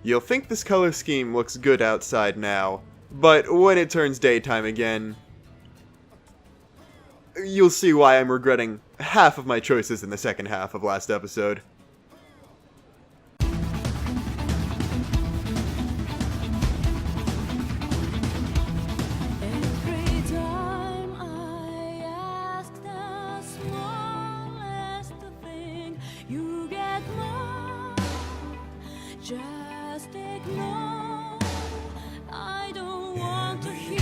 You'll think this color scheme looks good outside now, but when it turns daytime again, you'll see why I'm regretting half of my choices in the second half of last episode. Just ignore. I don't want to hear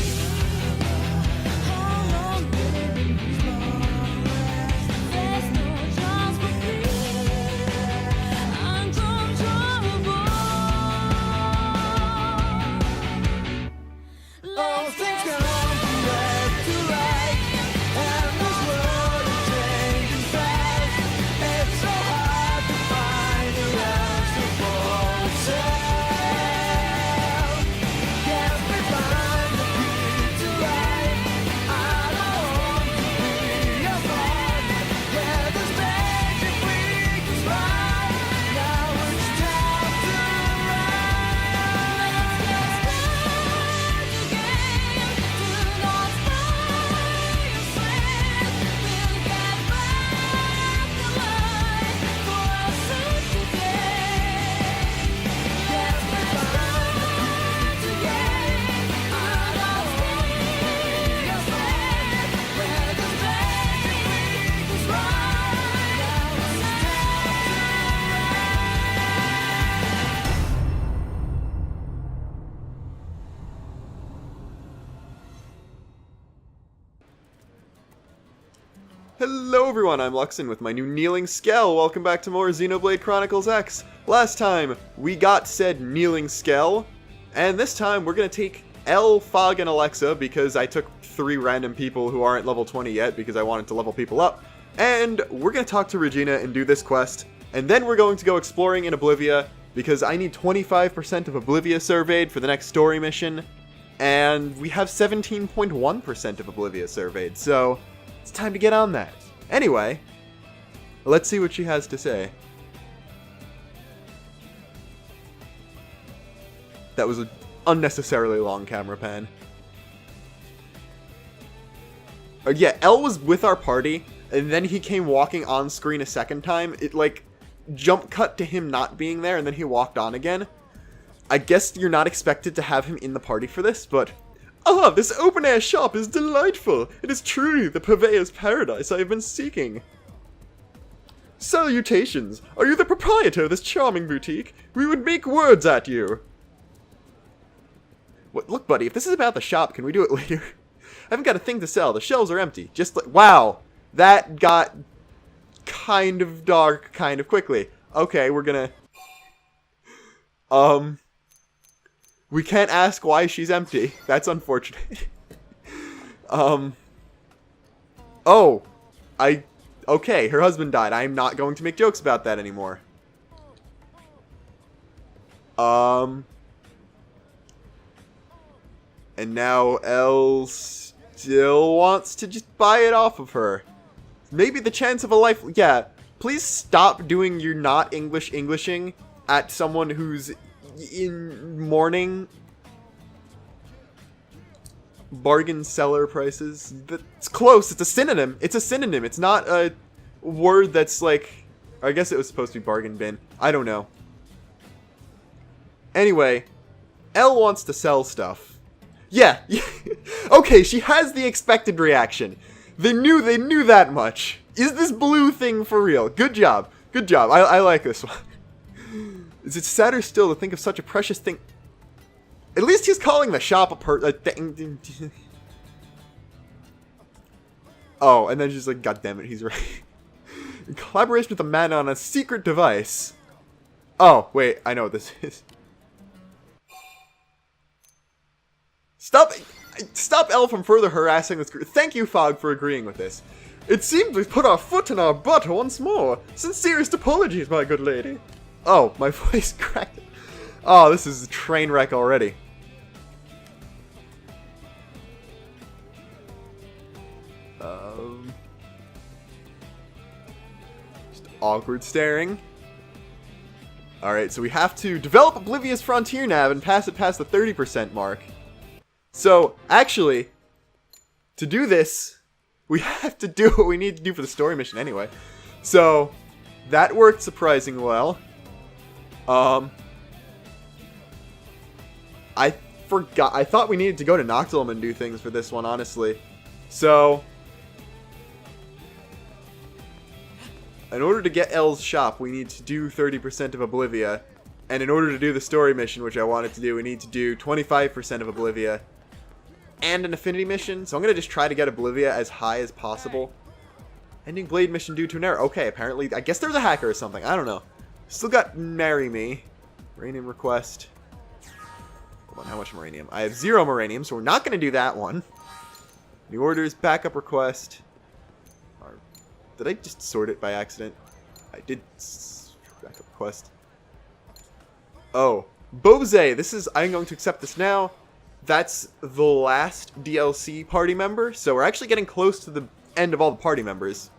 how long will it be for. There's no chance for fear uncontrollable. All things come from left to right, and this world is changing fast. It's so hard to find a answer for. Hello everyone, I'm Luxin with my new kneeling Skell. Welcome back to more Xenoblade Chronicles X. Last time, we got said kneeling Skell, and this time we're gonna take L, Fog, and Alexa because I took 3 random people who aren't level 20 yet because I wanted to level people up, and we're gonna talk to Regina and do this quest, and then we're going to go exploring in Oblivia because I need 25% of Oblivia surveyed for the next story mission, and we have 17.1% of Oblivia surveyed, so it's time to get on that. Anyway, let's see what she has to say. That was an unnecessarily long camera pan. Yeah, L was with our party, and then he came walking on screen a second time. It, like, jump cut to him not being there, and then he walked on again. I guess you're not expected to have him in the party for this, but ah, this open-air shop is delightful! It is truly the purveyor's paradise I have been seeking. Salutations! Are you the proprietor of this charming boutique? We would make words at you! What, look, buddy, if this is about the shop, can we do it later? I haven't got a thing to sell. The shelves are empty. Just like, wow! That got kind of dark kind of quickly. Okay, we're gonna... We can't ask why she's empty. That's unfortunate. Oh. Okay, her husband died. I'm not going to make jokes about that anymore. And now Elle still wants to just buy it off of her. Maybe the chance of a life... Yeah, please stop doing your not Englishing at someone who's in mourning. Bargain seller prices. It's close. It's a synonym. It's a synonym. It's not a word that's like... I guess it was supposed to be bargain bin. I don't know. Anyway, Elle wants to sell stuff. Yeah. Okay, she has the expected reaction. They knew that much. Is this blue thing for real? Good job. Good job. I like this one. Is it sadder still to think of such a precious thing? At least he's calling the shop a thing. Oh, and then she's like, God damn it, he's right. In collaboration with a man on a secret device. Oh, wait, I know what this is. Stop Elle from further harassing this group. Thank you, Fog, for agreeing with this. It seems we've put our foot in our butt once more. Sincerest apologies, my good lady. Oh, my voice cracked. Oh, this is a train wreck already. Just awkward staring. Alright, so we have to develop Oblivia's Frontier Nav and pass it past the 30% mark. So, actually, to do this, we have to do what we need to do for the story mission anyway. So, that worked surprisingly well. I forgot. I thought we needed to go to Noctilum and do things for this one, honestly. So, in order to get L's shop, we need to do 30% of Oblivia. And in order to do the story mission, which I wanted to do, we need to do 25% of Oblivia. And an affinity mission. So I'm going to just try to get Oblivia as high as possible. Ending Blade mission due to an error. Okay, apparently, I guess there's a hacker or something. I don't know. Still got Marry Me. Uranium request. Hold on, how much Moranium? I have 0 Moranium, so we're not going to do that one. New orders, backup request. Did I just sort it by accident? I did. Backup request. Oh. Bose. This is. I'm going to accept this now. That's the last DLC party member. So we're actually getting close to the end of all the party members.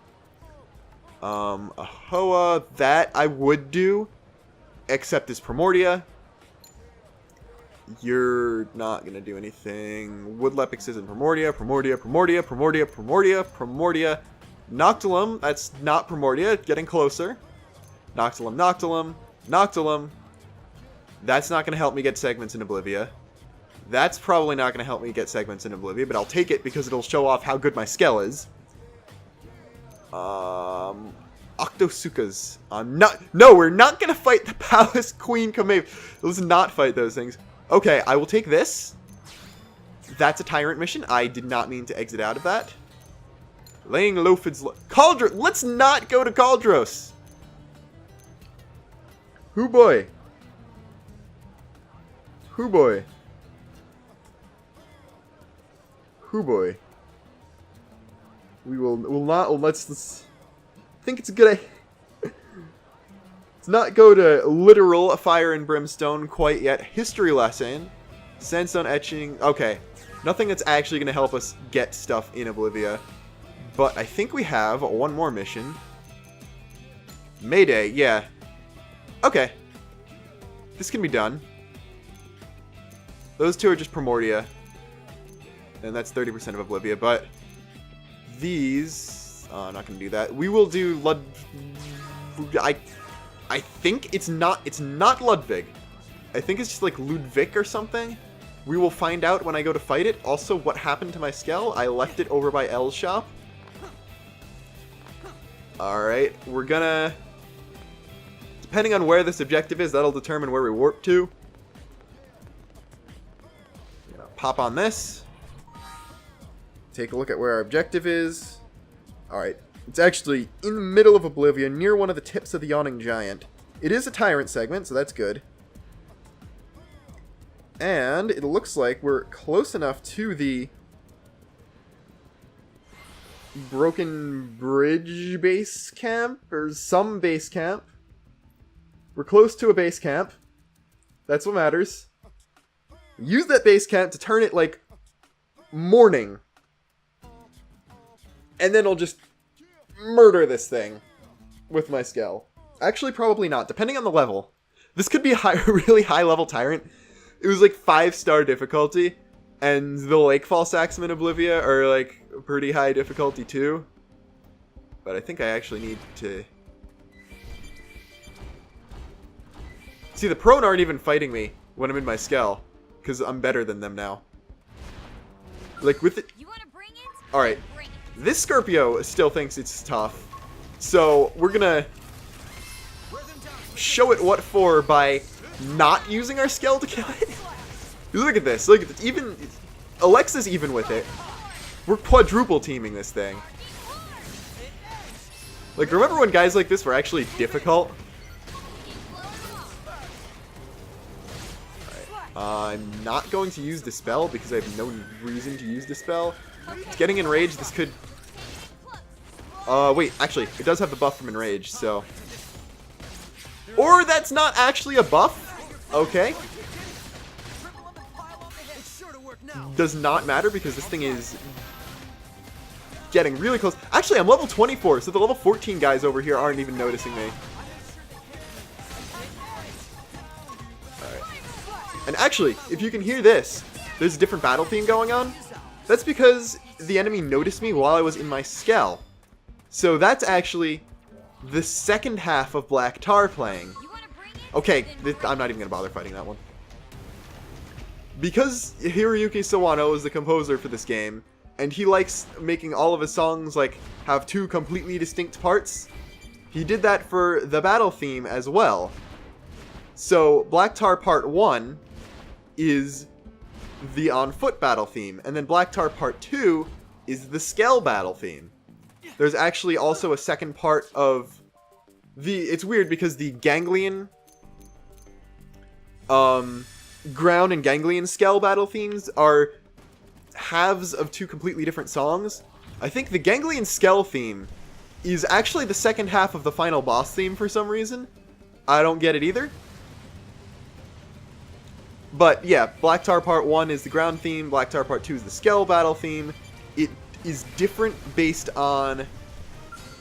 Ahoa. That I would do. Except this Primordia. You're not going to do anything. Woodlepics isn't Primordia. Primordia. Noctilum, that's not Primordia, getting closer. Noctilum. That's not going to help me get segments in Oblivia. That's probably not going to help me get segments in Oblivia, but I'll take it because it'll show off how good my Skell is. Octosukas. No, we're not going to fight the Palace Queen Kamei. Let's not fight those things. Okay, I will take this. That's a Tyrant mission. I did not mean to exit out of that. Laying Lofid's... Cauldros! Let's not go to Cauldros! Hoo boy. We'll not... Let's think it's a good idea. Let's not go to literal fire and brimstone quite yet. History lesson. Sandstone etching. Okay. Nothing that's actually going to help us get stuff in Oblivia. But I think we have one more mission. Mayday, yeah. Okay. This can be done. Those two are just Primordia. And that's 30% of Oblivia, but these... I'm not going to do that. We will do I think it's not Ludwig. I think it's just like Ludwig or something. We will find out when I go to fight it. Also, what happened to my Skell? I left it over by L's shop. Alright, we're gonna... Depending on where this objective is, that'll determine where we warp to. Pop on this. Take a look at where our objective is. Alright, it's actually in the middle of Oblivia, near one of the tips of the Yawning Giant. It is a Tyrant segment, so that's good. And it looks like we're close enough to the Broken Bridge base camp, or some base camp. We're close to a base camp. That's what matters. Use that base camp to turn it, like, morning. And then I'll just murder this thing with my Skell. Actually, probably not, depending on the level. This could be a really high-level Tyrant. It was, like, 5-star difficulty. And the Lakefall Saxum and Oblivia are, like, pretty high difficulty, too. But I think I actually need to... See, the Prone aren't even fighting me when I'm in my Skell. Because I'm better than them now. Like, with it... Alright. This Scorpio still thinks it's tough. So, we're gonna... show it what for by not using our Skell to kill it. Look at this. Look at this. Even... Alexa's even with it. We're quadruple teaming this thing. Like, remember when guys like this were actually difficult? I'm not going to use Dispel because I have no reason to use Dispel. Getting Enraged, this could... wait, actually, it does have the buff from Enrage, so... Or that's not actually a buff? Okay. Does not matter because this thing is getting really close. Actually, I'm level 24, so the level 14 guys over here aren't even noticing me. And actually, if you can hear this, there's a different battle theme going on. That's because the enemy noticed me while I was in my Skell. So that's actually the second half of Black Tar playing. Okay, I'm not even going to bother fighting that one. Because Hiroyuki Sawano is the composer for this game, and he likes making all of his songs like have two completely distinct parts, he did that for the battle theme as well. So Black Tar Part 1 is the on foot battle theme, and then Black Tar Part 2 is the Skell battle theme. There's actually also a second part of it's weird because the Ganglion Ground and Ganglion Skell battle themes are halves of two completely different songs. I think the Ganglion Skell theme is actually the second half of the final boss theme for some reason. I don't get it either. But yeah, Black Tar Part 1 is the ground theme, Black Tar Part 2 is the Skell battle theme. It is different based on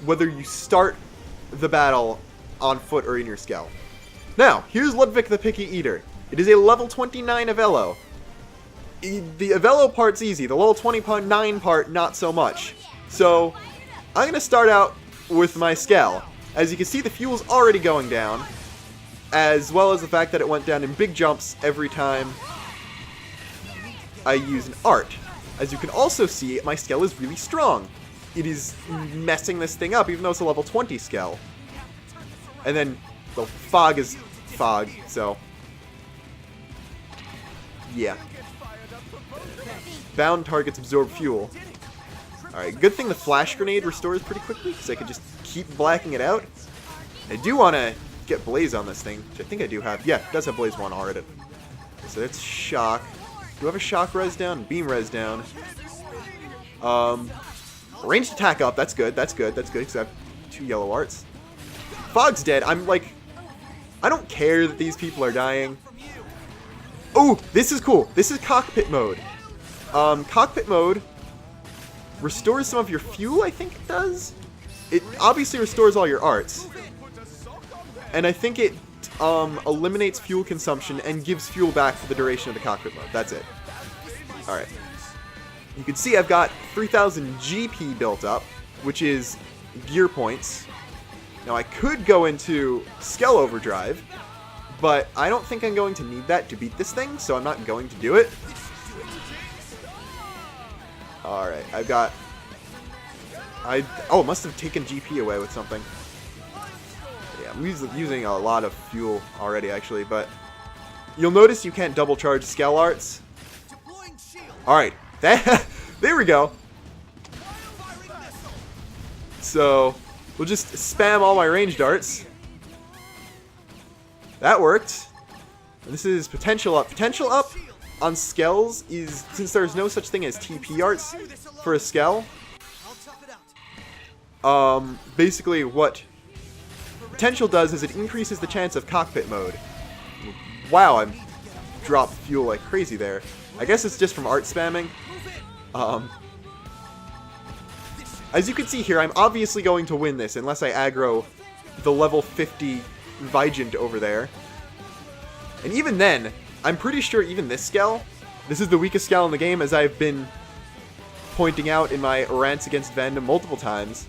whether you start the battle on foot or in your Skell. Now, here's Ludwig the Picky Eater. It is a level 29 Avello. The Avello part's easy, the level 29 part not so much. So, I'm going to start out with my Skell. As you can see, the fuel's already going down, as well as the fact that it went down in big jumps every time I use an art. As you can also see, my Skell is really strong. It is messing this thing up, even though it's a level 20 Skell. And then, well, Fog is Fog, so yeah. Bound targets absorb fuel. Alright, good thing the flash grenade restores pretty quickly, because I could just keep blacking it out. I do want to get Blaze on this thing, which I think I do have. Yeah, it does have Blaze 1 already. So that's Shock. Do I have a Shock res down? Beam res down. Ranged attack up, that's good, that's good, that's good, because I have 2 yellow arts. Fog's dead, I'm like, I don't care that these people are dying. Oh, this is cool. This is cockpit mode. Cockpit mode restores some of your fuel, I think it does. It obviously restores all your arts. And I think it eliminates fuel consumption and gives fuel back for the duration of the cockpit mode. That's it. Alright. You can see I've got 3000 GP built up, which is gear points. Now I could go into Skell Overdrive, but I don't think I'm going to need that to beat this thing, so I'm not going to do it. Alright, I've got... Oh, it must have taken GP away with something. Yeah, I'm using a lot of fuel already, actually, but... You'll notice you can't double charge Skell arts. Alright, there we go. So, we'll just spam all my ranged arts. That worked. And this is potential up. Potential up on Skells is, since there's no such thing as TP arts for a Skell, basically what potential does is it increases the chance of cockpit mode. Wow, I'm dropped fuel like crazy there. I guess it's just from art spamming. As you can see here, I'm obviously going to win this unless I aggro the level 50 Vigent over there. And even then, I'm pretty sure even this Skell, this is the weakest Skell in the game, as I've been pointing out in my rants against Vandom multiple times.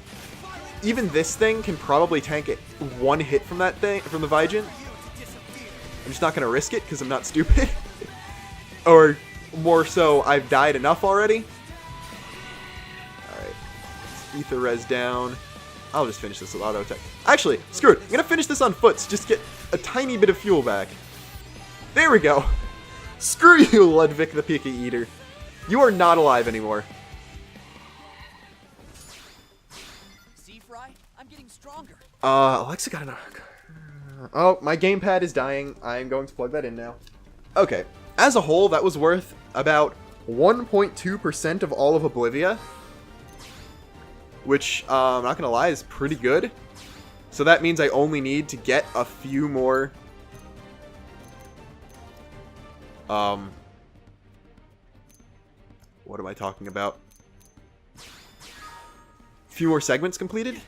Even this thing can probably tank it one hit from that thing, from the Vigent. I'm just not going to risk it because I'm not stupid. Or more so, I've died enough already. Alright. Ether res down. I'll just finish this with auto attack. Actually, screw it. I'm going to finish this on foot to just get a tiny bit of fuel back. There we go. Screw you, Ludwig the Picky Eater. You are not alive anymore. See, Fry? I'm getting stronger. Alexa got an... Oh, my gamepad is dying. I'm going to plug that in now. Okay. As a whole, that was worth about 1.2% of all of Oblivia. Which, I'm not gonna lie, is pretty good. So that means I only need to get a few more... What am I talking about? A few more segments completed?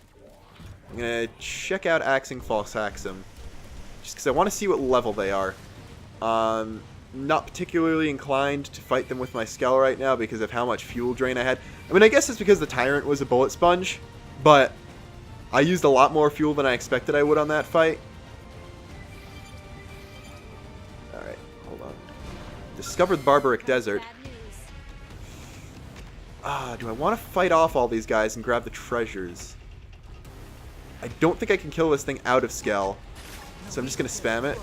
I'm gonna check out Axing False Axum. Just because I want to see what level they are. not particularly inclined to fight them with my Skell right now because of how much fuel drain I had. I mean, I guess it's because the Tyrant was a bullet sponge, but I used a lot more fuel than I expected I would on that fight. Alright, hold on. Discovered the Barbaric Desert. Do I want to fight off all these guys and grab the treasures? I don't think I can kill this thing out of Skell, so I'm just going to spam it.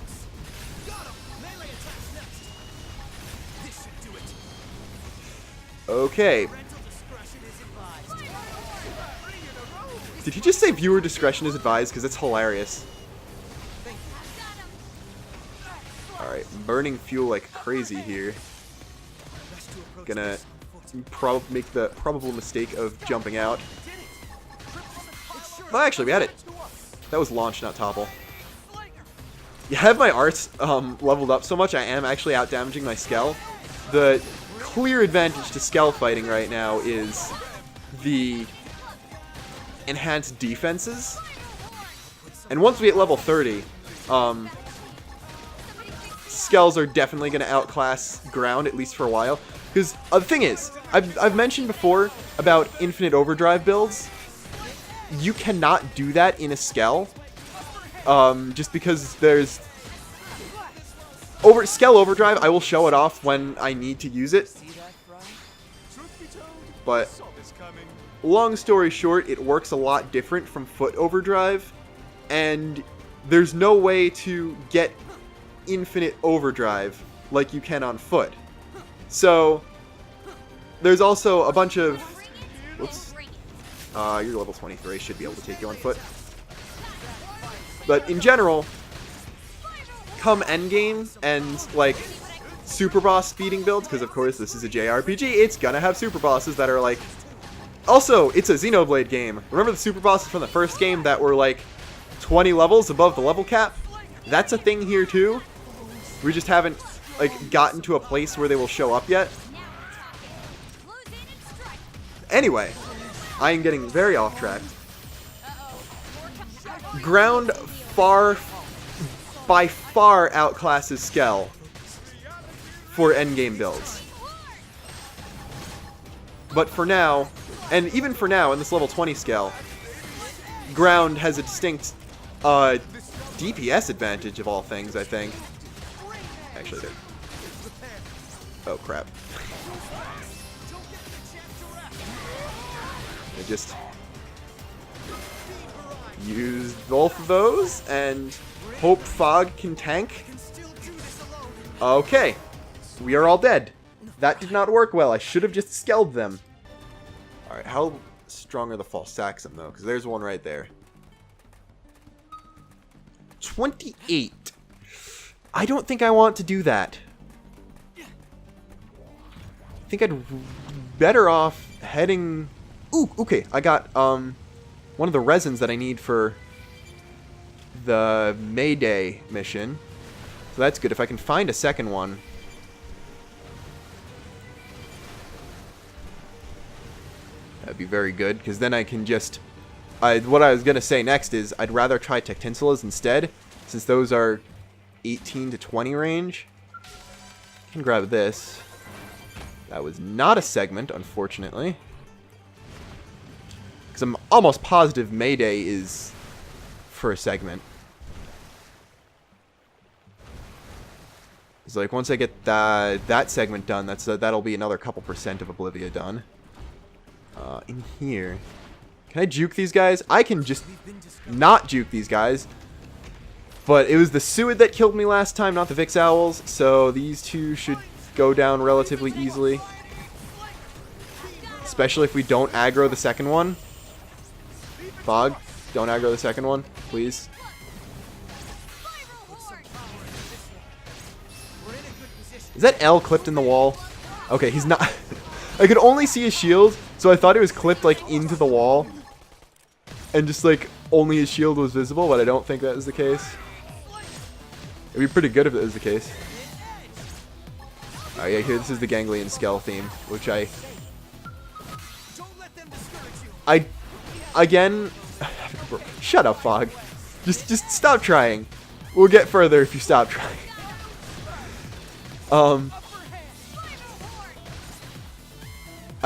Okay. Did he just say viewer discretion is advised? Because it's hilarious. Alright, burning fuel like crazy here. Gonna make the probable mistake of jumping out. Oh, actually, we had it. That was launch, not topple. You have my arts leveled up so much, I am actually out damaging my Skell. The clear advantage to Skell fighting right now is the enhanced defenses. And once we hit level 30, Skells are definitely going to outclass ground, at least for a while. Because the thing is, I've mentioned before about infinite overdrive builds. You cannot do that in a Skell. Just because there's... Skell overdrive, I will show it off when I need to use it. But long story short, it works a lot different from foot overdrive. And there's no way to get infinite overdrive like you can on foot. So, there's also a bunch of... Whoops. You're level 23, should be able to take you on foot. But in general, come endgame and, like, super boss speeding builds, because of course this is a JRPG, it's gonna have super bosses that are, like... Also, it's a Xenoblade game. Remember the super bosses from the first game that were, like, 20 levels above the level cap? That's a thing here, too. We just haven't, like, gotten to a place where they will show up yet. Anyway, I am getting very off track. Ground by far outclasses Skell for endgame builds. But for now, and even for now in this level 20 Skell, ground has a distinct DPS advantage of all things, I think. Actually, there. Oh, crap. I just use both of those and hope Fog can tank. Okay. We are all dead. That did not work well. I should have just skelled them. Alright, how strong are the false Saxum, though? Because there's one right there. 28. I don't think I want to do that. I think I'd better off heading... Ooh, okay. I got one of the resins that I need for the Mayday mission. So that's good. If I can find a second one. That'd be very good, because then I can just... what I was going to say next is I'd rather try Tectinsulas instead, since those are 18 to 20 range. I can grab this. That was not a segment, unfortunately. Because I'm almost positive Mayday is for a segment. It's like once I get that segment done, that'll be another couple percent of Oblivia done. In here. Can I juke these guys? I can just not juke these guys. But it was the Suid that killed me last time, not the Vix Owls. So these two should go down relatively easily. Especially if we don't aggro the second one. Fog, don't aggro the second one, please. Is that L clipped in the wall? Okay, he's not... I could only see his shield, so I thought it was clipped, like, into the wall. And just, like, only his shield was visible, but I don't think that was the case. It'd be pretty good if it was the case. Alright, yeah, here, this is the Ganglion Skell theme, which again... Shut up, Fog. Just stop trying. We'll get further if you stop trying. I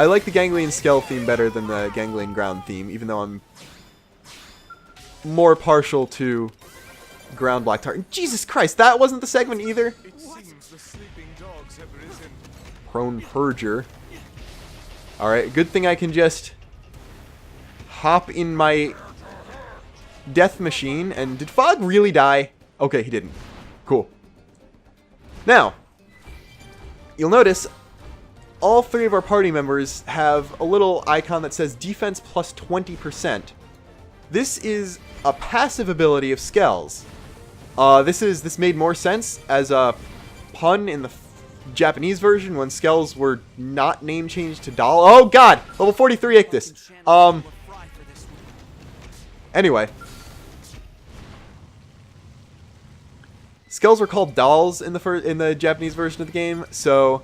like the Ganglion Skell theme better than the Ganglion Ground theme, even though I'm more partial to Ground Black Tyrant. Jesus Christ, that wasn't the segment either. It seems the sleeping dogs have risen. Prone Purger. Alright, good thing I can just hop in my death machine. And did Fog really die? Okay, he didn't. Cool. Now, you'll notice all three of our party members have a little icon that says defense plus 20%. This is a passive ability of Skell's. This made more sense as a pun in the Japanese version when Skells were not name changed to doll. Oh god! Level 43 Ictus. Anyway. Skells were called dolls in the Japanese version of the game, so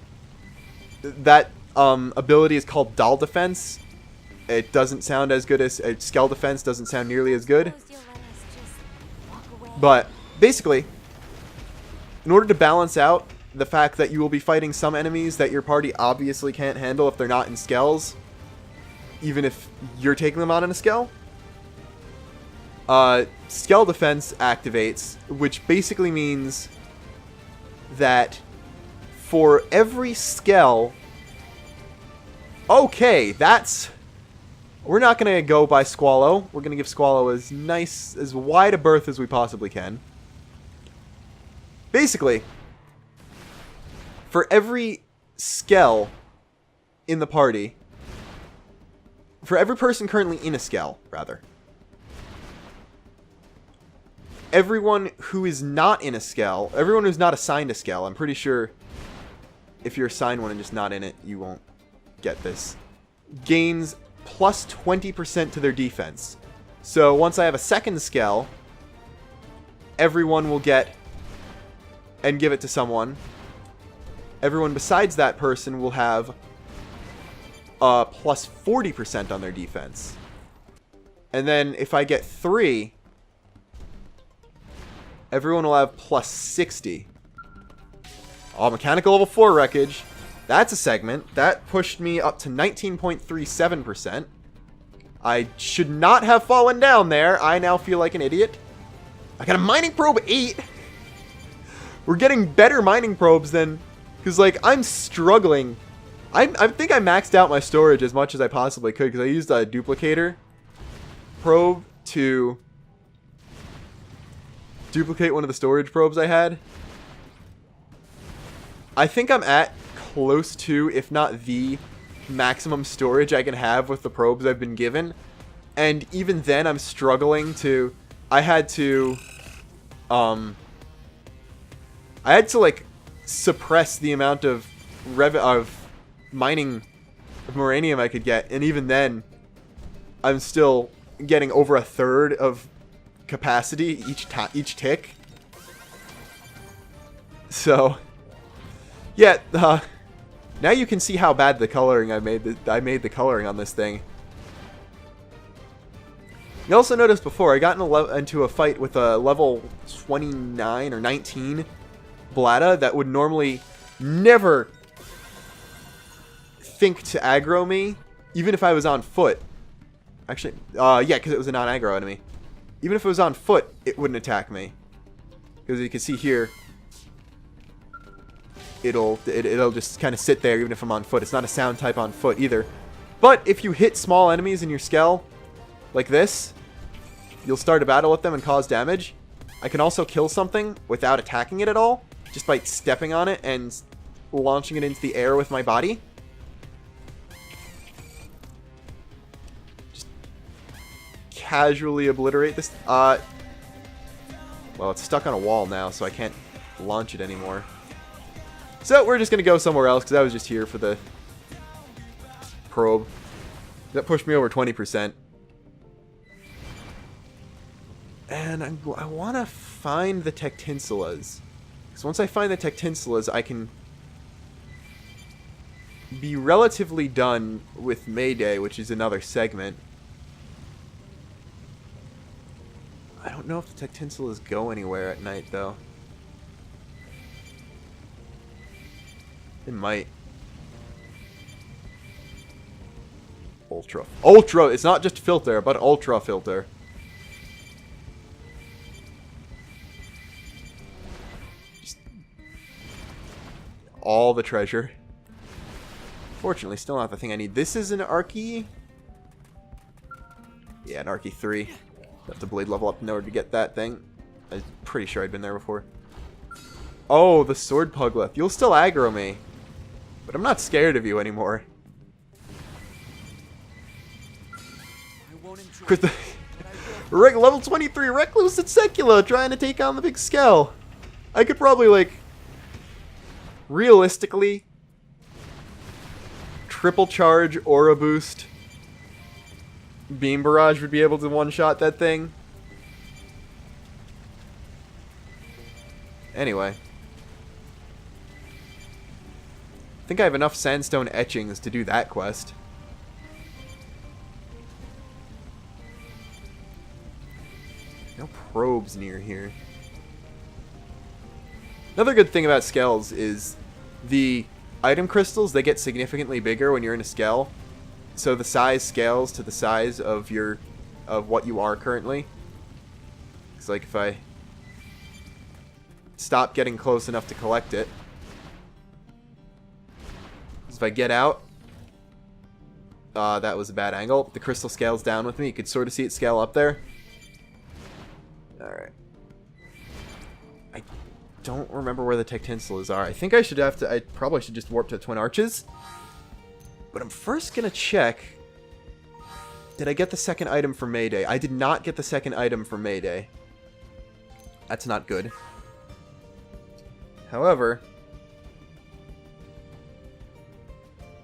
that ability is called doll defense. It doesn't sound as good as Skell defense, doesn't sound nearly as good. But basically, in order to balance out the fact that you will be fighting some enemies that your party obviously can't handle if they're not in Skells, even if you're taking them out in a Skell, Skell defense activates, which basically means that for every Skell... Okay, that's... We're not going to go by Squallow. We're going to give Squallow as wide a berth as we possibly can. Basically, for every Skell in the party, for every person currently in a Skell, rather, everyone who is not in a Skell, everyone who's not assigned a Skell, I'm pretty sure if you're assigned one and just not in it, you won't get this, gains plus 20% to their defense. So once I have a second Skell, everyone will get and give it to someone. Everyone besides that person will have plus 40% on their defense. And then if I get 3, everyone will have plus 60. Oh, mechanical level 4 wreckage. That's a segment. That pushed me up to 19.37%. I should not have fallen down there. I now feel like an idiot. I got a mining probe 8. We're getting better mining probes than... Because, like, I'm struggling. I think I maxed out my storage as much as I possibly could. Because I used a duplicator probe to duplicate one of the storage probes I had. I think I'm at close to, if not the maximum storage I can have with the probes I've been given. And even then, I'm struggling to... I had to, like, suppress the amount of mining of Moranium I could get. And even then, I'm still getting over a third of capacity each tick. So, yeah, now you can see how bad the coloring I made the coloring on this thing. You also noticed before, I got into a fight with a level 29 or 19 Blada that would normally never think to aggro me, even if I was on foot. Actually, yeah, because it was a non-aggro enemy. Even if it was on foot, it wouldn't attack me. Because you can see here, it'll just kind of sit there even if I'm on foot. It's not a sound type on foot either. But if you hit small enemies in your Skell, like this, you'll start a battle with them and cause damage. I can also kill something without attacking it at all, just by stepping on it and launching it into the air with my body. Just casually obliterate this. Well, it's stuck on a wall now, so I can't launch it anymore. So we're just going to go somewhere else, because I was just here for the probe. That pushed me over 20%. And I want to find the Tectinsulas. Because once I find the Tectinsulas, I can be relatively done with Mayday, which is another segment. I don't know if the Tectinsulas go anywhere at night, though. It might. Ultra. Ultra! It's not just filter, but ultra filter. Just all the treasure. Fortunately, still not the thing I need. This is an Archie. Yeah, an Archie 3. Have to blade level up in order to get that thing. I'm pretty sure I'd been there before. Oh, the sword pugleth. You'll still aggro me. But I'm not scared of you anymore. Level 23 Recluse and Secula trying to take on the big Skell. I could probably, like, realistically triple charge Aura Boost. Beam Barrage would be able to one-shot that thing. Anyway. I think I have enough sandstone etchings to do that quest. No probes near here. Another good thing about Skells is the item crystals, they get significantly bigger when you're in a Skell. So the size scales to the size of what you are currently. It's like if I stop getting close enough to collect it. If I get out, that was a bad angle. The crystal scales down with me. You could sort of see it scale up there. Alright. I don't remember where the Tectinsulas are. I think I probably should just warp to Twin Arches. But I'm first gonna check. Did I get the second item for Mayday? I did not get the second item for Mayday. That's not good. However,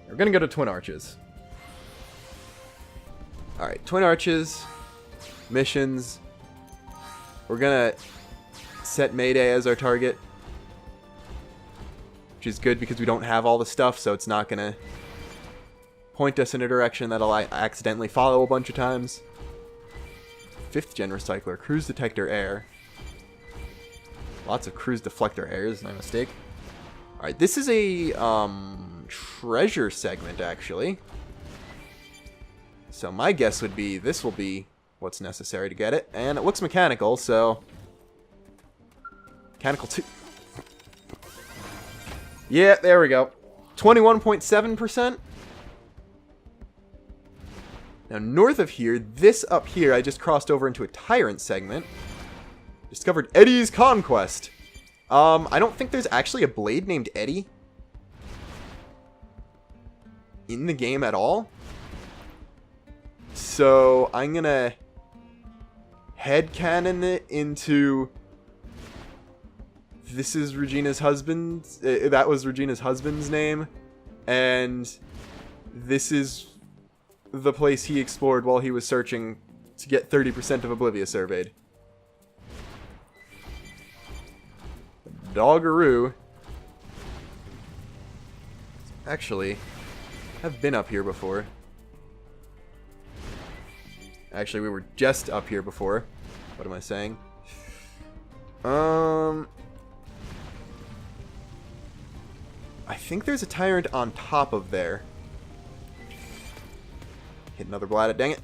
we're gonna go to Twin Arches. Alright, Twin Arches. Missions. We're gonna set Mayday as our target. Which is good because we don't have all the stuff, so it's not gonna point us in a direction that I'll accidentally follow a bunch of times. 5th gen recycler. Cruise detector air. Lots of cruise deflector airs, no mistake. Alright, this is a treasure segment, actually. So my guess would be this will be what's necessary to get it. And it looks mechanical, so... Mechanical 2. Yeah, there we go. 21.7%. Now, north of here, this up here, I just crossed over into a Tyrant segment. Discovered Eddie's Conquest. I don't think there's actually a blade named Eddie in the game at all. So, I'm gonna headcanon it into... This is Regina's husband. That was Regina's husband's name. And this is the place he explored while he was searching to get 30% of Oblivia surveyed. Doggeroo. Actually, I've been up here before. Actually, we were just up here before. What am I saying? I think there's a Tyrant on top of there. Hit another bladder, dang it.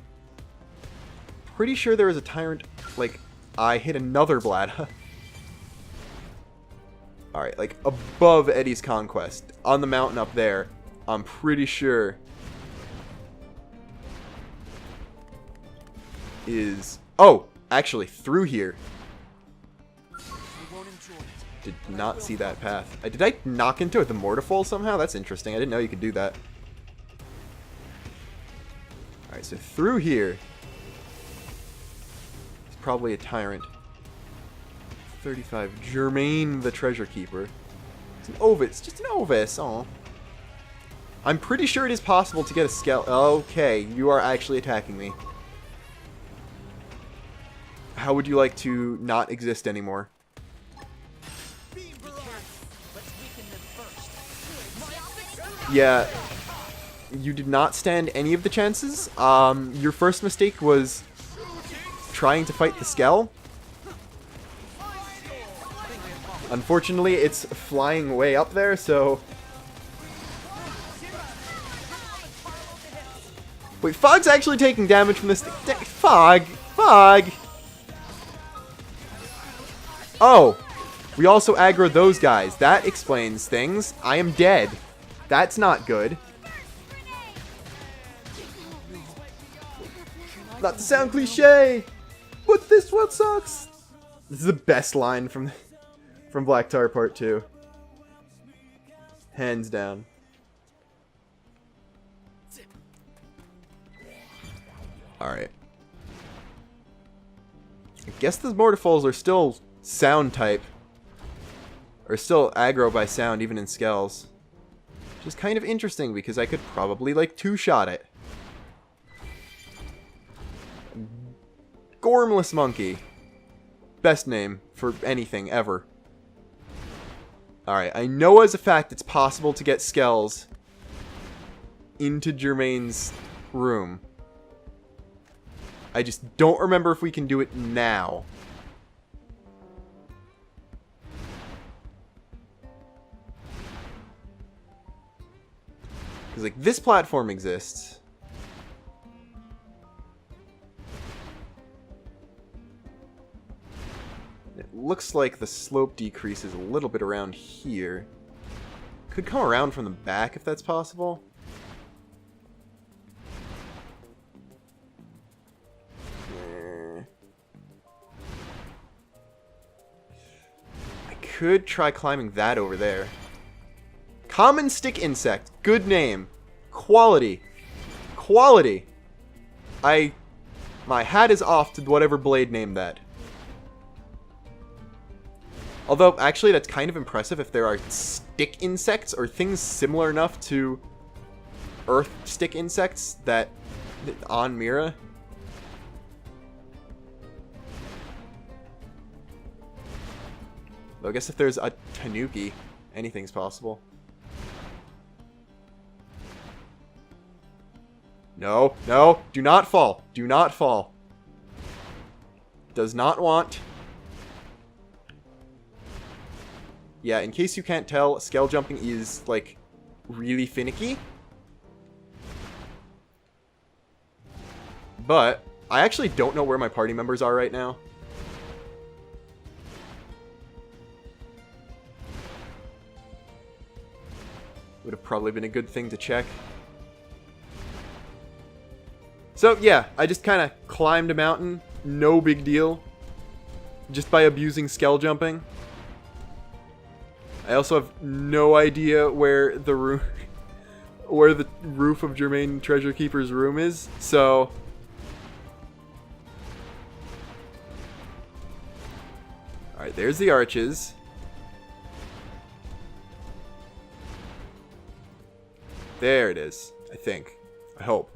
Pretty sure there was a Tyrant, like, I hit another bladder. Alright, like, above Eddie's Conquest. On the mountain up there. I'm pretty sure is... Oh! Actually, through here. Did not see that path. Did I knock into it with the Mortifall somehow? That's interesting. I didn't know you could do that. Alright, so through here is probably a Tyrant. 35. Germain the Treasure Keeper. It's an Ovis. Just an Ovis. Aw. I'm pretty sure it is possible to get a Skell. Okay, you are actually attacking me. How would you like to not exist anymore? Yeah, you did not stand any of the chances. Your first mistake was trying to fight the Skell. Unfortunately, it's flying way up there, so Wait, Fog's actually taking damage from this thing. Fog! Fog! Oh! We also aggro those guys. That explains things. I am dead. That's not good. Not to sound cliche, but this one sucks. This is the best line from Black Tar Part 2. Hands down. Alright. I guess the Mortifols are still sound type. Or still aggro by sound, even in Skells. Which is kind of interesting, because I could probably, like, two-shot it. Gormless Monkey. Best name for anything, ever. Alright, I know as a fact it's possible to get Skells into Germain's room. I just don't remember if we can do it now. Because, like, this platform exists. It looks like the slope decreases a little bit around here. Could come around from the back if that's possible. I could try climbing that over there. Common stick insect. Good name. Quality. Quality. My hat is off to whatever Blade named that. Although, actually, that's kind of impressive if there are stick insects or things similar enough to earth stick insects that on Mira. Though I guess if there's a Tanuki, anything's possible. No, no, do not fall. Do not fall. Does not want. Yeah, in case you can't tell, Skell jumping is, like, really finicky. But I actually don't know where my party members are right now. Would have probably been a good thing to check. So, yeah, I just kind of climbed a mountain. No big deal. Just by abusing Skell jumping. I also have no idea where the roof of Germain Treasure Keeper's room is, so... Alright, there's the arches. There it is, I think. I hope.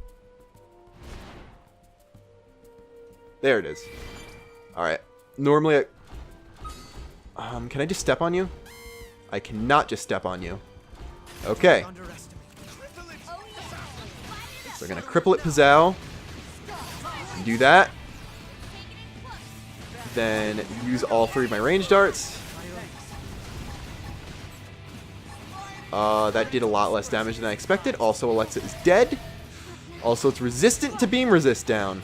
There it is. Alright. Normally I... can I just step on you? I cannot just step on you. Okay. So we're gonna cripple it, Pizzow. Do that. Then use all three of my range darts. That did a lot less damage than I expected. Also, Alexa is dead. Also, it's resistant to beam resist down.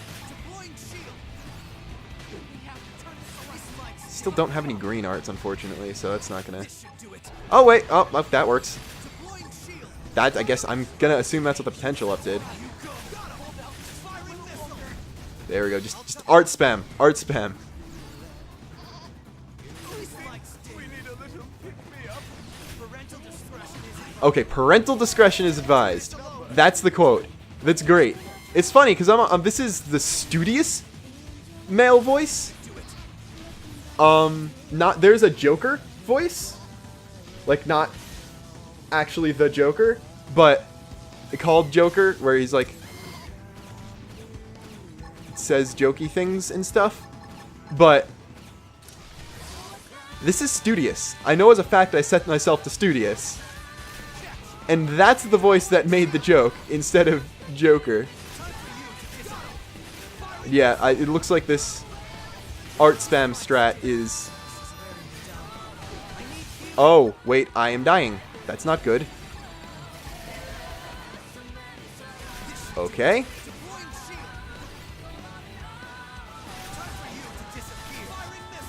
Still don't have any green arts, unfortunately, so that's not gonna... Oh, wait. Oh, that works. That, I guess, I'm gonna assume that's what the potential up did. There we go. Just art spam. Art spam. Okay, parental discretion is advised. That's the quote. That's great. It's funny, because this is the studious male voice. There's a Joker voice. Like, not actually the Joker, but called Joker, where he's like, says jokey things and stuff. But this is studious. I know as a fact I set myself to studious. And that's the voice that made the joke instead of Joker. Yeah, it looks like this art spam strat is... Oh, wait, I am dying. That's not good. Okay.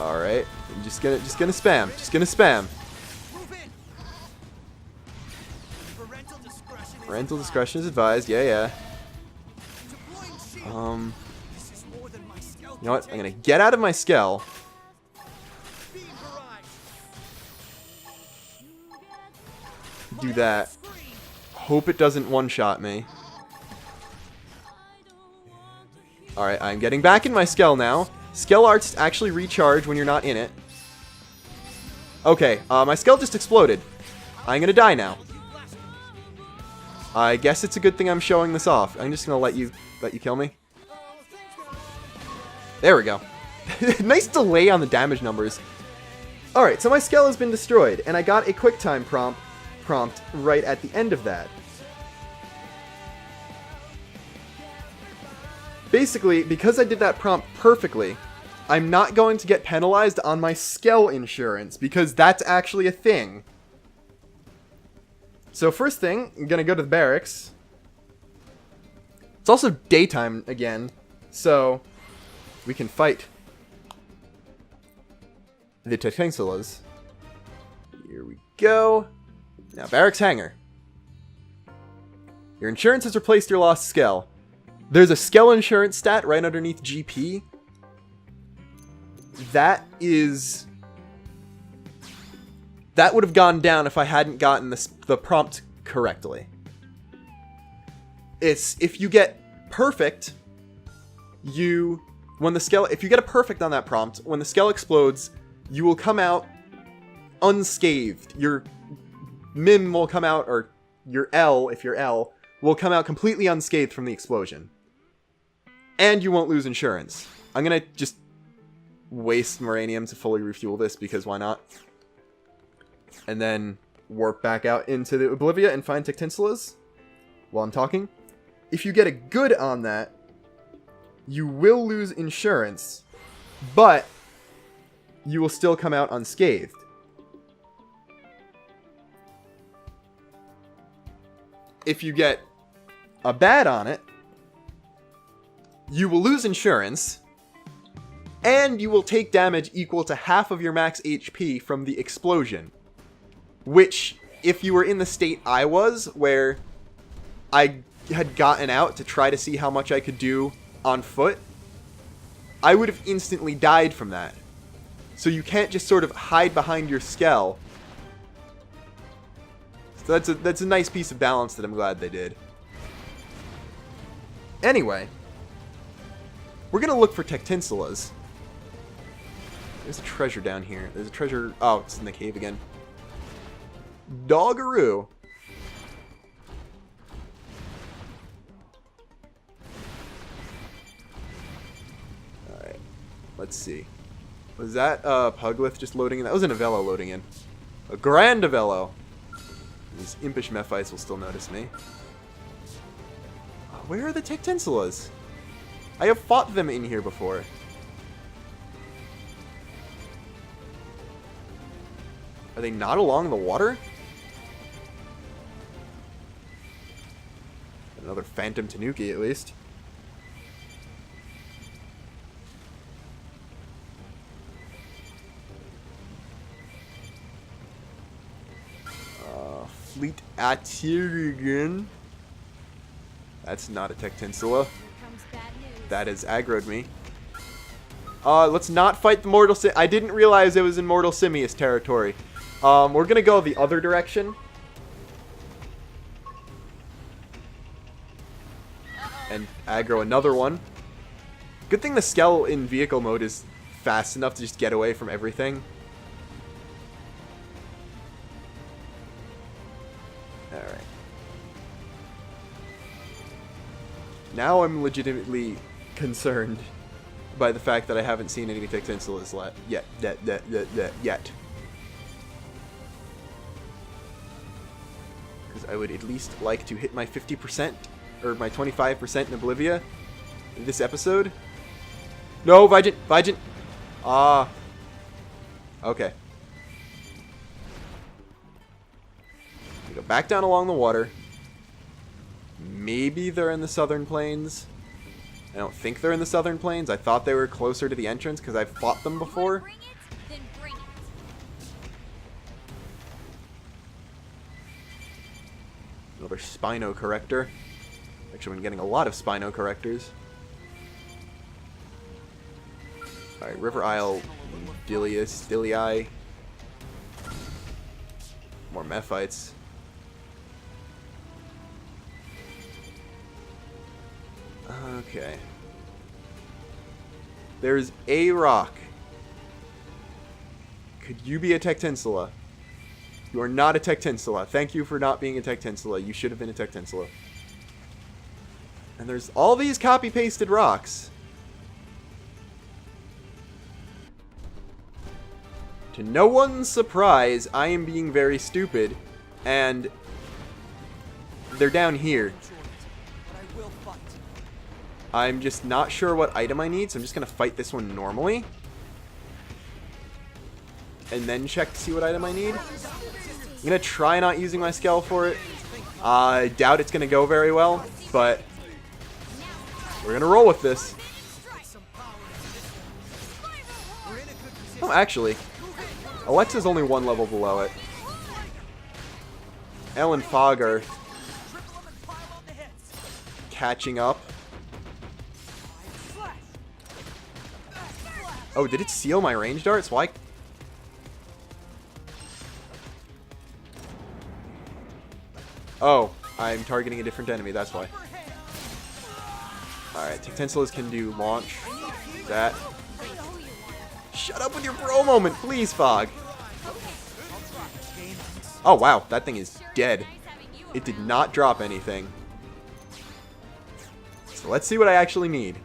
Alright. I'm just gonna spam. Just gonna spam. Move in. Parental discretion. Parental discretion is advised. Yeah, yeah. Deploying shield. This is more than my Skell You know what? I'm gonna get out of my Skell. beam barrage. Do that. Hope it doesn't one-shot me. Alright, I'm getting back in my Skell now. Skell arts actually recharge when you're not in it. Okay, my Skell just exploded. I'm gonna die now. I guess it's a good thing I'm showing this off. I'm just gonna let you kill me. There we go. Nice delay on the damage numbers. Alright, so my Skell has been destroyed, and I got a QuickTime prompt right at the end of that. Basically, because I did that prompt perfectly, I'm not going to get penalized on my Skell insurance, because that's actually a thing. So first thing, I'm gonna go to the barracks. It's also daytime again, so we can fight the Tetensulas. Here we go. Now, barracks hangar. Your insurance has replaced your lost Skell. There's a Skell insurance stat right underneath GP. That would have gone down if I hadn't gotten the prompt correctly. It's if you get perfect, if you get a perfect on that prompt, when the Skell explodes, you will come out unscathed. Your Mim will come out, or your L, if you're L, will come out completely unscathed from the explosion. And you won't lose insurance. I'm gonna just waste Moranium to fully refuel this, because why not? And then warp back out into the Oblivia and find Tetensulas while I'm talking. If you get a good on that, you will lose insurance, but you will still come out unscathed. If you get a bad on it, you will lose insurance, and you will take damage equal to half of your max HP from the explosion. Which, if you were in the state I was, where I had gotten out to try to see how much I could do on foot, I would have instantly died from that. So you can't just sort of hide behind your Skell. So that's a nice piece of balance that I'm glad they did. Anyway, we're gonna look for Tetensulas. There's a treasure down here. There's a treasure. Oh, it's in the cave again. Doggaroo. Alright. Let's see. Was that Puglith just loading in? That was an Avello loading in. A Grand Avello. These impish Mephites will still notice me. Where are the Tetensulas? I have fought them in here before. Are they not along the water? Another Phantom Tanuki, at least. Fleet Atirigan. That's not a Tektensula. That has aggroed me. Let's not fight the Mortal Simius. I didn't realize it was in Mortal Simius territory. We're gonna go the other direction. And aggro another one. Good thing the Skell in vehicle mode is fast enough to just get away from everything. Alright. Now I'm legitimately concerned by the fact that I haven't seen any Tetensulas yet. Yet. Because I would at least like to hit my 50%, or my 25% in Oblivia in this episode. No, Vigent! Vigent! Ah. Okay. We go back down along the water. Maybe they're in the southern plains. I don't think they're in the southern plains. I thought they were closer to the entrance because I've fought them before. Another Spino Corrector. Actually, I've been getting a lot of Spino Correctors. Alright, River Isle, Dilii. More Mephites. Okay. There's a rock. Could you be a Tectinsula? You are not a Tectinsula. Thank you for not being a Tectinsula. You should have been a Tectinsula. And there's all these copy-pasted rocks. To no one's surprise, I am being very stupid, and they're down here. I'm just not sure what item I need, so I'm just going to fight this one normally. And then check to see what item I need. I'm going to try not using my Skell for it. I doubt it's going to go very well, but we're going to roll with this. Oh, actually, Alexa's only one level below it. Elle and Fog are catching up. Oh, did it seal my range darts? Why? Oh, I'm targeting a different enemy, that's why. Alright, Tectinsulas can do launch. That. Shut up with your bro moment, please, Fog. Oh, wow, that thing is dead. It did not drop anything. So let's see what I actually need.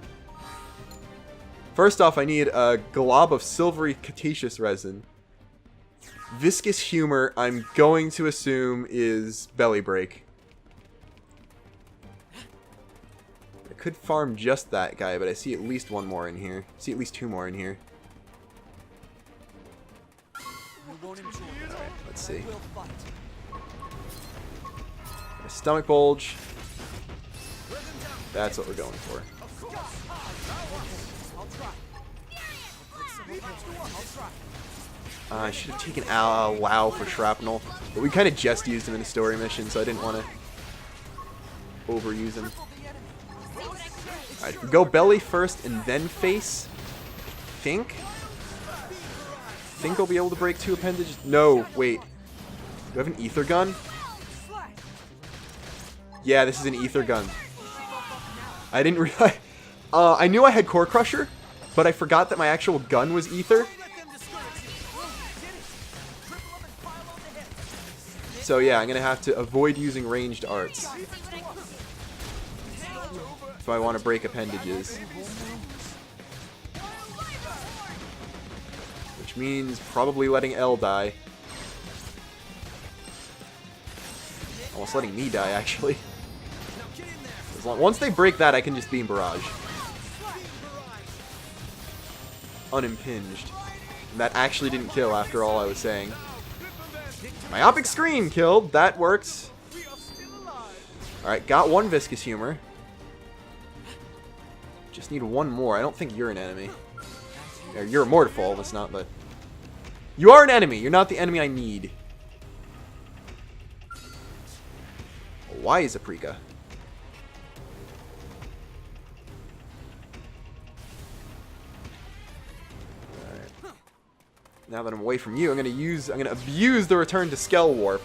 First off, I need a glob of silvery Cretaceous resin. Viscous humor, I'm going to assume, is belly break. I could farm just that guy, but I see at least one more in here. I see at least two more in here. Alright, let's see. A stomach bulge. That's what we're going for. I should have taken WoW for Shrapnel, but we kind of just used him in a story mission, so I didn't want to overuse him. Alright, we go belly first and then face. I think I'll be able to break two appendages. No, wait. Do I have an ether gun? Yeah, this is an ether gun. I didn't realize. I knew I had Core Crusher, but I forgot that my actual gun was ether. So yeah, I'm gonna have to avoid using ranged arts if I want to break appendages. Which means probably letting Elle die. Almost letting me die, actually. Once they break that, I can just beam barrage. Unimpinged. And that actually didn't kill after all I was saying. Myopic Scream killed. That works. Alright, got one Viscous Humor. Just need one more. I don't think you're an enemy. You're a Mortifall, that's not the... You are an enemy! You're not the enemy I need. Why is Aprika? Now that I'm away from you, I'm gonna abuse the return to Skell Warp.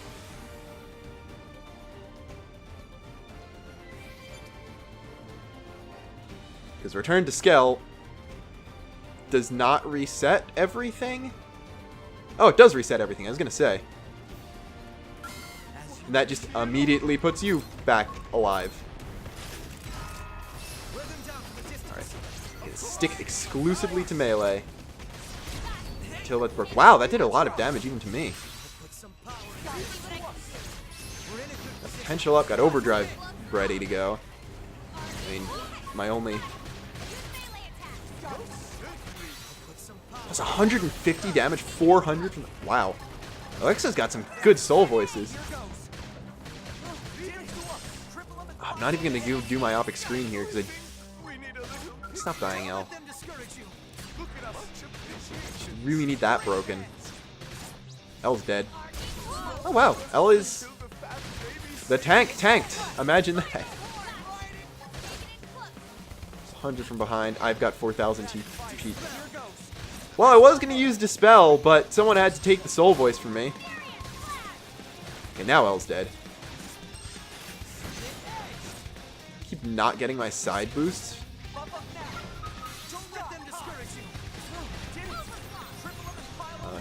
Because return to Skell does not reset everything? Oh, it does reset everything, I was gonna say. And that just immediately puts you back alive. Alright. Stick exclusively to melee. Until that's broke. Wow, that did a lot of damage even to me. Got potential up, got overdrive ready to go. I mean, my only... That's 150 damage, 400 from... Wow. Alexa's got some good soul voices. I'm not even going to do myopic screen here because I... Stop dying, Elle. Really need that broken. Elle's dead. Oh wow, Elle is The tank tanked. Imagine that. 100 from behind. I've got 4,000 TP. Well, I was going to use Dispel, but someone had to take the Soul Voice from me. Okay, now L's dead. Keep not getting my side boosts.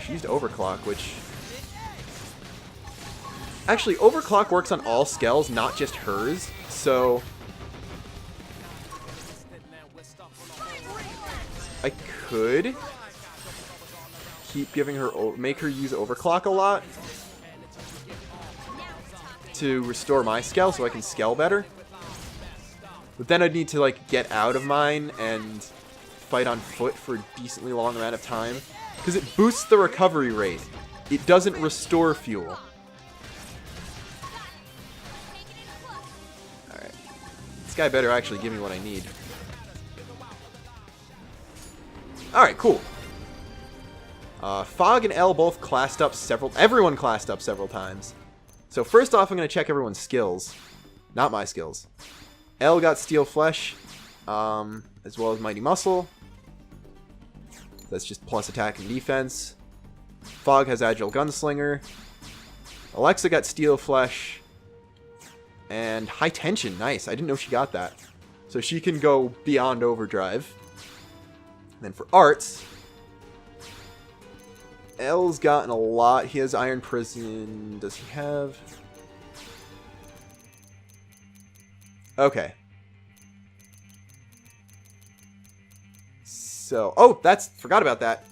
She used Overclock, which... Actually, Overclock works on all Skells, not just hers, so... I could keep giving her... make her use Overclock a lot to restore my Skell so I can Skell better. But then I'd need to, like, get out of mine and fight on foot for a decently long amount of time. Because it boosts the recovery rate. It doesn't restore fuel. Alright. This guy better actually give me what I need. Alright, cool. Fog and L both classed up several... Everyone classed up several times. So first off, I'm going to check everyone's skills. Not my skills. L got Steel Flesh, as well as Mighty Muscle. That's just plus attack and defense. Fog has Agile Gunslinger. Alexa got Steel Flesh. And High Tension. Nice. I didn't know she got that. So she can go beyond Overdrive. And then for arts, L's gotten a lot. He has Iron Prison. Does he have... Okay. So, oh, forgot about that.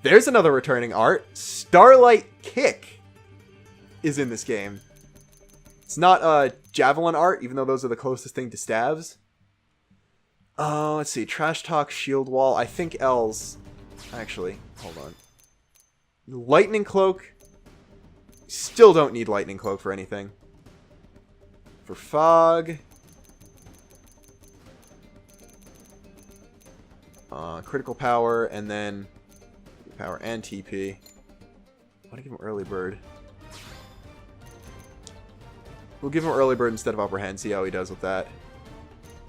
There's another returning art. Starlight Kick is in this game. It's not Javelin art, even though those are the closest thing to stabs. Let's see. Trash Talk, Shield Wall. I think L's... Actually, hold on. Lightning Cloak. Still don't need Lightning Cloak for anything. For Fog... critical power, and then power and TP. I want to give him early bird. We'll give him early bird instead of upper hand, see how he does with that.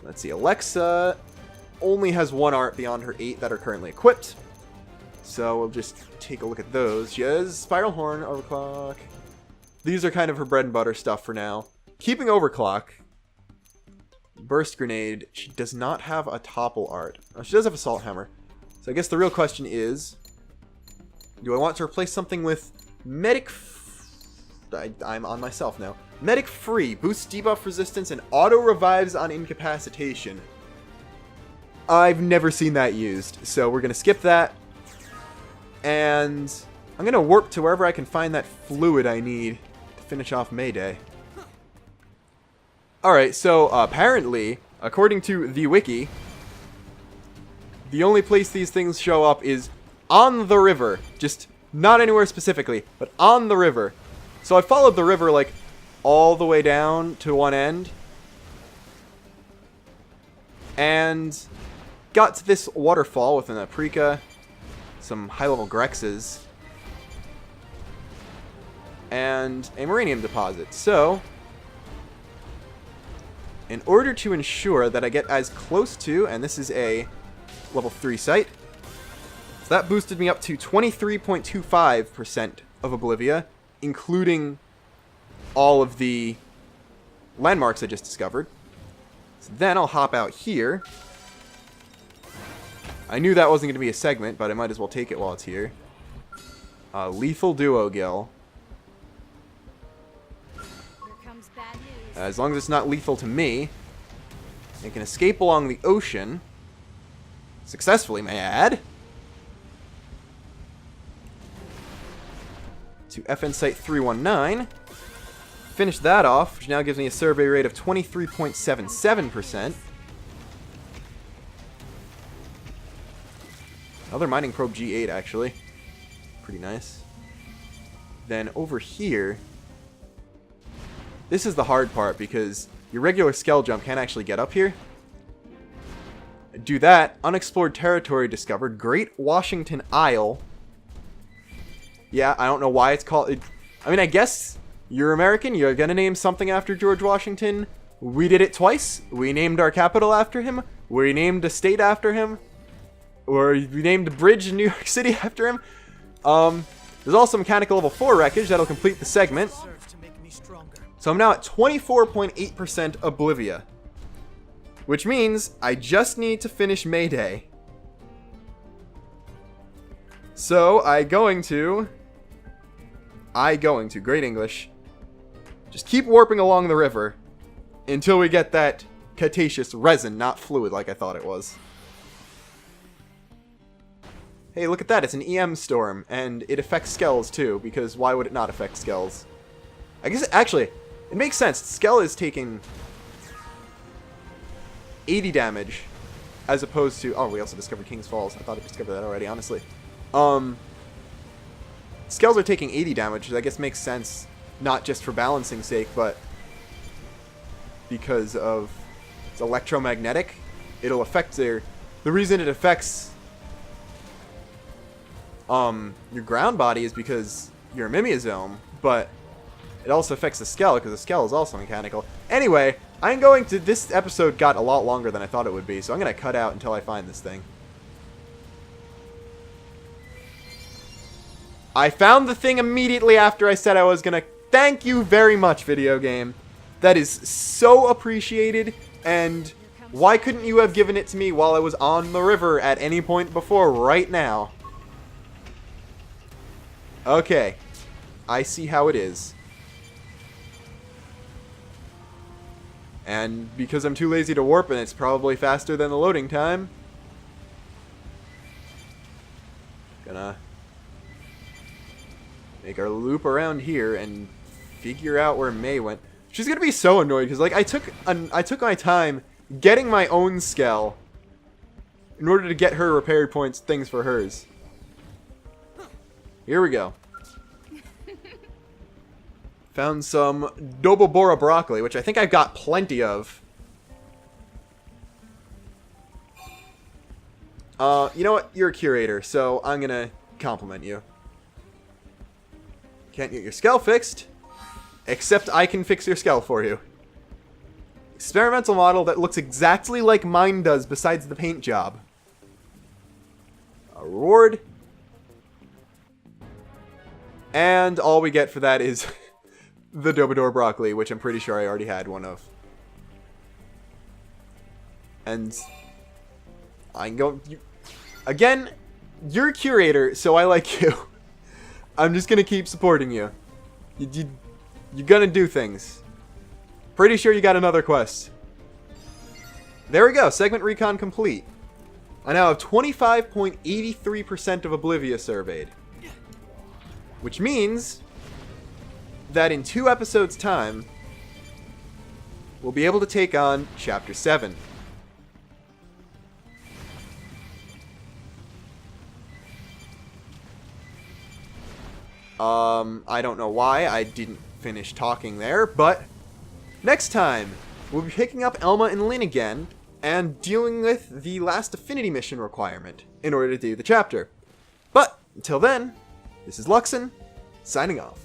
Let's see, Alexa only has one art beyond her 8 that are currently equipped. So we'll just take a look at those. She has Spiral Horn, Overclock. These are kind of her bread and butter stuff for now. Keeping Overclock. Burst Grenade. She does not have a Topple art. Oh, she does have Assault Hammer. So I guess the real question is, do I want to replace something with Medic... I'm on myself now. Medic Free. Boosts debuff resistance and auto-revives on incapacitation. I've never seen that used. So we're going to skip that. And I'm going to warp to wherever I can find that fluid I need to finish off Mayday. Alright, so apparently, according to the wiki, the only place these things show up is on the river. Just not anywhere specifically, but on the river. So I followed the river, like, all the way down to one end. And got to this waterfall with an Aprika, some high-level Grexes, and a Marinium deposit. So... in order to ensure that I get as close to, and this is a level 3 site, so that boosted me up to 23.25% of Oblivia, including all of the landmarks I just discovered. So then I'll hop out here. I knew that wasn't going to be a segment, but I might as well take it while it's here. Lethal Duo Gill. As long as it's not lethal to me, it can escape along the ocean. Successfully, may I add. To FN Site 319. Finish that off, which now gives me a survey rate of 23.77%. Another Mining Probe G8, actually. Pretty nice. Then over here... this is the hard part, because your regular Skell jump can't actually get up here. Do that. Unexplored territory discovered. Great Washington Isle. Yeah, I don't know why it's called... I mean, I guess You're American, you're gonna name something after George Washington. We did it twice. We named our capital after him. We named a state after him. Or we named a bridge in New York City after him. There's also mechanical level 4 wreckage that'll complete the segment. So I'm now at 24.8% Oblivia. Which means I just need to finish Mayday. So great English, just keep warping along the river until we get that Cretaceous resin, not fluid like I thought it was. Hey, look at that, it's an EM storm, and it affects Skells too, because why would it not affect Skells? I guess, actually, it makes sense. Skell is taking 80 damage, as opposed to... Oh, we also discovered King's Falls. I thought I discovered that already, honestly. Skells are taking 80 damage, which I guess makes sense, not just for balancing sake, but because of it's electromagnetic. It'll affect their... The reason it affects your ground body is because you're a Mimiazome, but it also affects the Skell, because the Skell is also mechanical. Anyway, I'm going to... This episode got a lot longer than I thought it would be, so I'm going to cut out until I find this thing. I found the thing immediately after I said I was going to... Thank you very much, video game. That is so appreciated, and why couldn't you have given it to me while I was on the river at any point before right now? Okay, I see how it is. And because I'm too lazy to warp and it's probably faster than the loading time, gonna make our loop around here and figure out where May went. She's gonna be so annoyed because, like, I took my time getting my own Skell in order to get her repair points, things for hers. Here we go. Found some Dobobora broccoli, which I think I've got plenty of. You know what? You're a curator, so I'm gonna compliment you. Can't get your Skell fixed, except I can fix your Skell for you. Experimental model that looks exactly like mine does besides the paint job. A reward. And all we get for that is the Dobodor broccoli, which I'm pretty sure I already had one of. And I'm going... Again, you're a curator, so I like you. I'm just going to keep supporting you. You're going to do things. Pretty sure you got another quest. There we go. Segment recon complete. I now have 25.83% of Oblivia surveyed. Which means that in 2 episodes' time, we'll be able to take on Chapter 7. I don't know why I didn't finish talking there, but next time, we'll be picking up Elma and Lynn again and dealing with the last affinity mission requirement in order to do the chapter. But until then, this is Luxin, signing off.